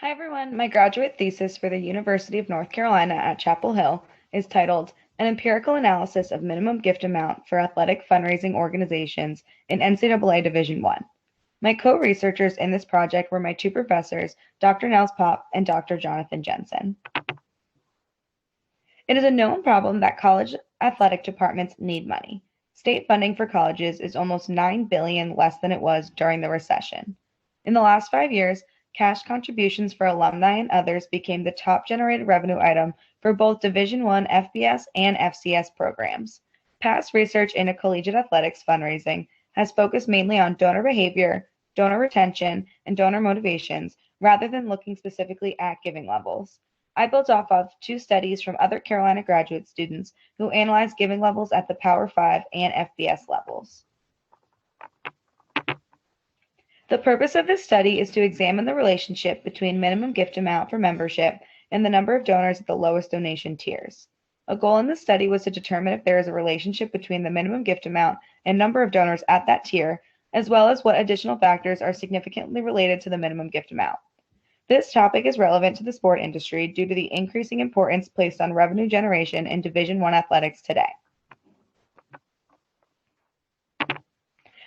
Hi everyone, my graduate thesis for the University of North Carolina at Chapel Hill is titled An Empirical Analysis of Minimum Gift Amount for Athletic Fundraising Organizations in NCAA Division I. My co-researchers in this project were my two professors, Dr. Nels Pop and Dr. Jonathan Jensen. It is a known problem that college athletic departments need money. State funding for colleges is almost $9 billion less than it was during the recession. In the last 5 years, cash contributions for alumni and others became the top generated revenue item for both Division I FBS and FCS programs. Past research into collegiate athletics fundraising has focused mainly on donor behavior, donor retention, and donor motivations rather than looking specifically at giving levels. I built off of two studies from other Carolina graduate students who analyzed giving levels at the Power 5 and FBS levels. The purpose of this study is to examine the relationship between minimum gift amount for membership and the number of donors at the lowest donation tiers. A goal in the study was to determine if there is a relationship between the minimum gift amount and number of donors at that tier, as well as what additional factors are significantly related to the minimum gift amount. This topic is relevant to the sport industry due to the increasing importance placed on revenue generation in Division I athletics today.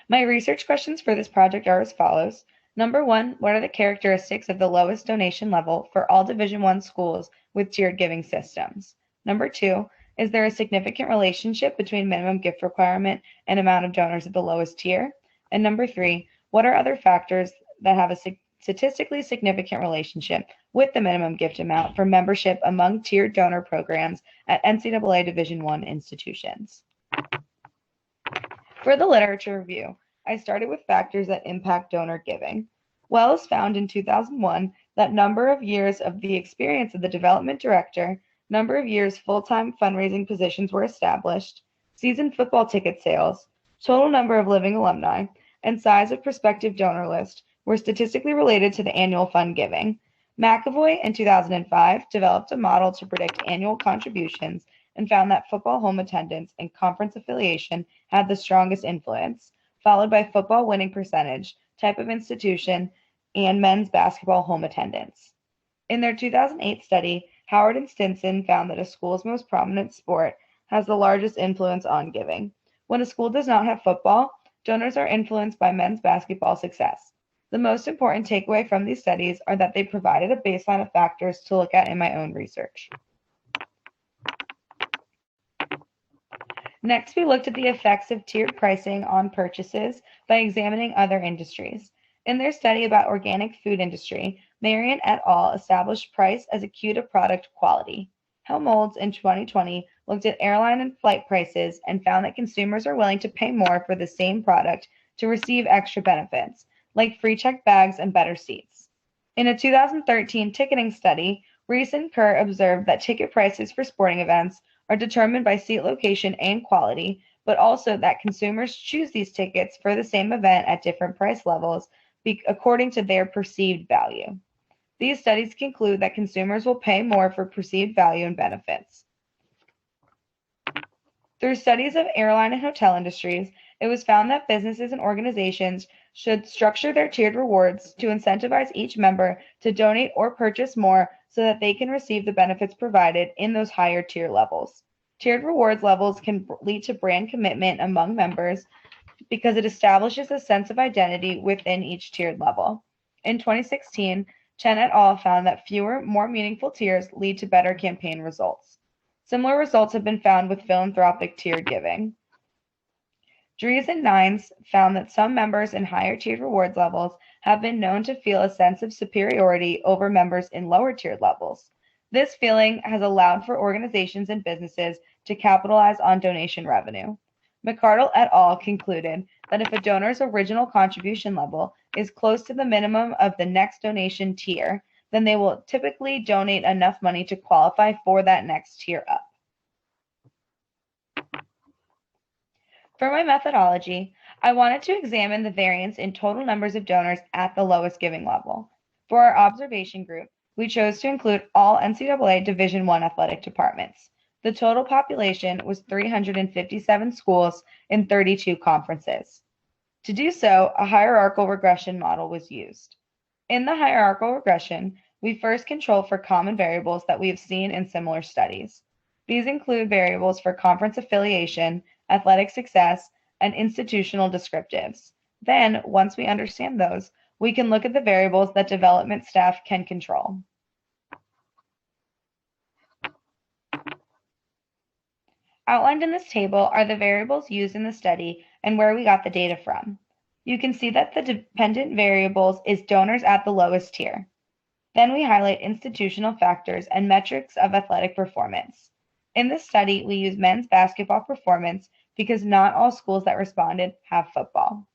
My research questions for this project are as follows. Number 1, what are the characteristics of the lowest donation level for all Division I schools with tiered giving systems? Number 2, is there a significant relationship between minimum gift requirement and amount of donors at the lowest tier? And number 3, what are other factors that have a statistically significant relationship with the minimum gift amount for membership among tiered donor programs at NCAA Division I institutions? For the literature review, I started with factors that impact donor giving. Wells found in 2001 that number of years of the experience of the development director, number of years full-time fundraising positions were established, season football ticket sales, total number of living alumni, and size of prospective donor list were statistically related to the annual fund giving. McAvoy in 2005 developed a model to predict annual contributions and found that football home attendance and conference affiliation had the strongest influence, followed by football winning percentage, type of institution, and men's basketball home attendance. In their 2008 study, Howard and Stinson found that a school's most prominent sport has the largest influence on giving. When a school does not have football, donors are influenced by men's basketball success. The most important takeaway from these studies are that they provided a baseline of factors to look at in my own research. Next, we looked at the effects of tiered pricing on purchases by examining other industries. In their study about organic food industry, Marion et al. Established price as a cue to product quality. Helmholtz in 2020 looked at airline and flight prices and found that consumers are willing to pay more for the same product to receive extra benefits, like free checked bags and better seats. In a 2013 ticketing study, Reese and Kerr observed that ticket prices for sporting events are determined by seat location and quality, but also that consumers choose these tickets for the same event at different price levels according to their perceived value. These studies conclude that consumers will pay more for perceived value and benefits. Through studies of airline and hotel industries, it was found that businesses and organizations should structure their tiered rewards to incentivize each member to donate or purchase more so that they can receive the benefits provided in those higher tier levels. Tiered rewards levels can lead to brand commitment among members because it establishes a sense of identity within each tiered level. In 2016, Chen et al. Found that fewer, more meaningful tiers lead to better campaign results. Similar results have been found with philanthropic tiered giving. Dries and Nines found that some members in higher tiered rewards levels have been known to feel a sense of superiority over members in lower tiered levels. This feeling has allowed for organizations and businesses to capitalize on donation revenue. McCardle et al. Concluded that if a donor's original contribution level is close to the minimum of the next donation tier, then they will typically donate enough money to qualify for that next tier up. For my methodology, I wanted to examine the variance in total numbers of donors at the lowest giving level. For our observation group, we chose to include all NCAA Division I athletic departments. The total population was 357 schools in 32 conferences. To do so, a hierarchical regression model was used. In the hierarchical regression, we first control for common variables that we have seen in similar studies. These include variables for conference affiliation, athletic success, and institutional descriptives. Then, once we understand those, we can look at the variables that development staff can control. Outlined in this table are the variables used in the study and where we got the data from. You can see that the dependent variables is donors at the lowest tier. Then we highlight institutional factors and metrics of athletic performance. In this study, we use men's basketball performance because not all schools that responded have football.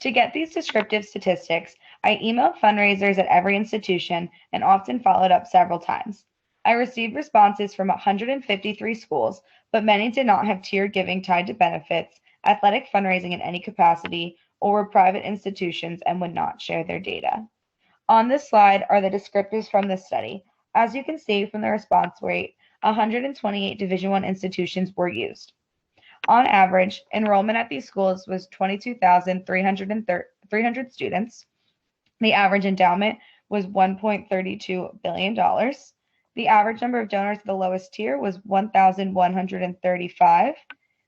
To get these descriptive statistics, I emailed fundraisers at every institution and often followed up several times. I received responses from 153 schools, but many did not have tiered giving tied to benefits, athletic fundraising in any capacity, or were private institutions and would not share their data. On this slide are the descriptives from this study. As you can see from the response rate, 128 Division I institutions were used. On average, enrollment at these schools was 22,300 students. The average endowment was $1.32 billion. The average number of donors at the lowest tier was 1,135.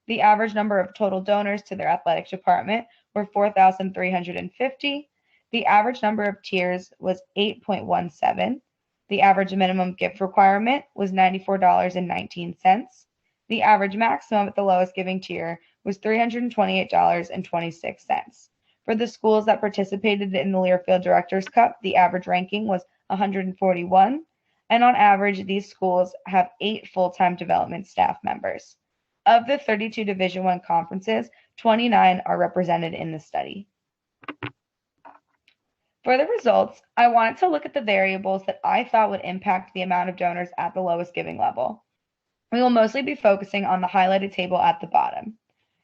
The average number of total donors to their athletic department were 4,350. The average number of tiers was 8.17. The average minimum gift requirement was $94.19. The average maximum at the lowest giving tier was $328.26. For the schools that participated in the Learfield Directors Cup, the average ranking was 141. And on average, these schools have 8 full-time development staff members. Of the 32 Division I conferences, 29 are represented in the study. For the results, I wanted to look at the variables that I thought would impact the amount of donors at the lowest giving level. We will mostly be focusing on the highlighted table at the bottom.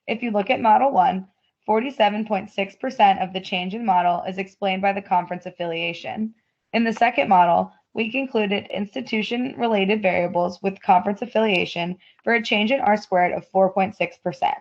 If you look at Model 1, 47.6% of the change in model is explained by the conference affiliation. In the second model, we concluded institution-related variables with conference affiliation for a change in R-squared of 4.6%.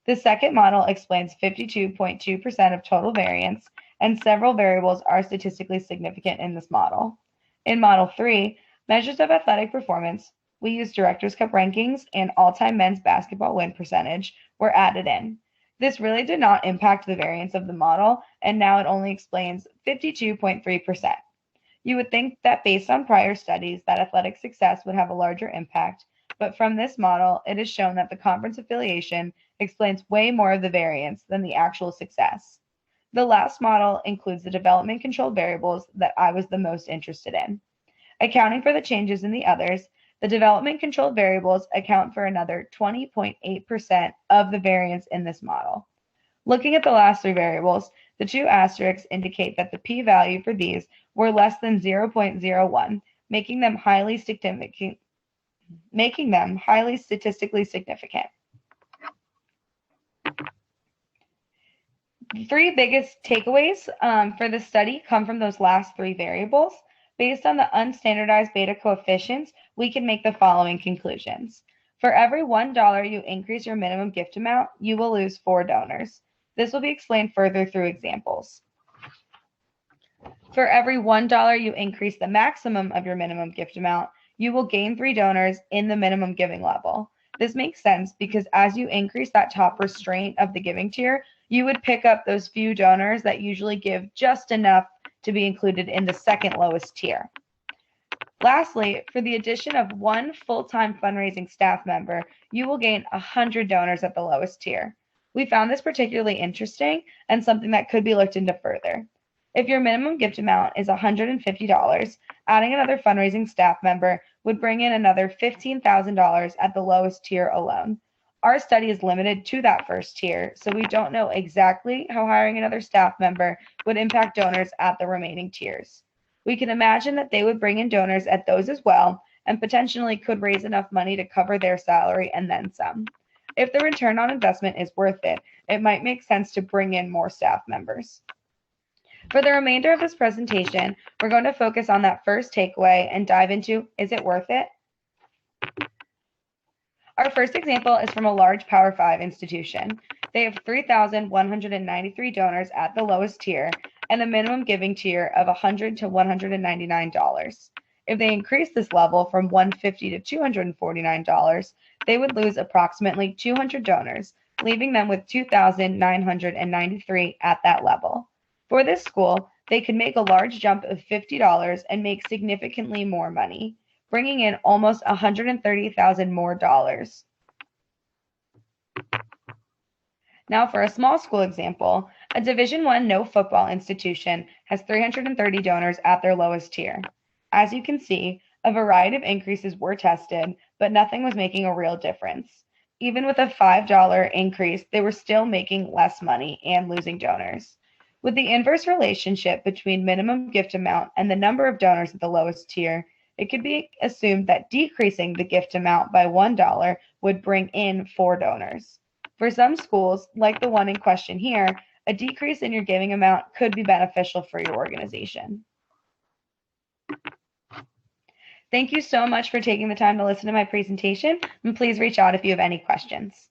The second model explains 52.2% of total variance, and several variables are statistically significant in this model. In Model 3, measures of athletic performance, we used Directors Cup rankings and all-time men's basketball win percentage were added in. This really did not impact the variance of the model, and now it only explains 52.3%. You would think that based on prior studies that athletic success would have a larger impact, but from this model, it is shown that the conference affiliation explains way more of the variance than the actual success. The last model includes the development controlled variables that I was the most interested in. Accounting for the changes in the others, the development controlled variables account for another 20.8% of the variance in this model. Looking at the last 3 variables, the 2 asterisks indicate that the p-value for these were less than 0.01, making them highly statistically significant. The 3 biggest takeaways for the study come from those last 3 variables. Based on the unstandardized beta coefficients, we can make the following conclusions. For every $1 you increase your minimum gift amount, you will lose 4 donors. This will be explained further through examples. For every $1 you increase the maximum of your minimum gift amount, you will gain 3 donors in the minimum giving level. This makes sense because as you increase that top restraint of the giving tier, you would pick up those few donors that usually give just enough to be included in the second lowest tier. Lastly, for the addition of 1 full-time fundraising staff member, you will gain 100 donors at the lowest tier. We found this particularly interesting and something that could be looked into further. If your minimum gift amount is $150, adding another fundraising staff member would bring in another $15,000 at the lowest tier alone. Our study is limited to that first tier, so we don't know exactly how hiring another staff member would impact donors at the remaining tiers. We can imagine that they would bring in donors at those as well and potentially could raise enough money to cover their salary and then some. If the return on investment is worth it, it might make sense to bring in more staff members. For the remainder of this presentation, we're going to focus on that first takeaway and dive into, is it worth it? Our first example is from a large Power 5 institution. They have 3,193 donors at the lowest tier, and a minimum giving tier of $100 to $199. If they increase this level from $150 to $249, they would lose approximately 200 donors, leaving them with 2,993 at that level. For this school, they could make a large jump of $50 and make significantly more money, bringing in almost $130,000 more dollars. Now for a small school example, a Division I no football institution has 330 donors at their lowest tier. As you can see, a variety of increases were tested, but nothing was making a real difference. Even with a $5 increase, they were still making less money and losing donors. With the inverse relationship between minimum gift amount and the number of donors at the lowest tier, it could be assumed that decreasing the gift amount by $1 would bring in 4 donors. For some schools, like the one in question here, a decrease in your giving amount could be beneficial for your organization. Thank you so much for taking the time to listen to my presentation, and please reach out if you have any questions.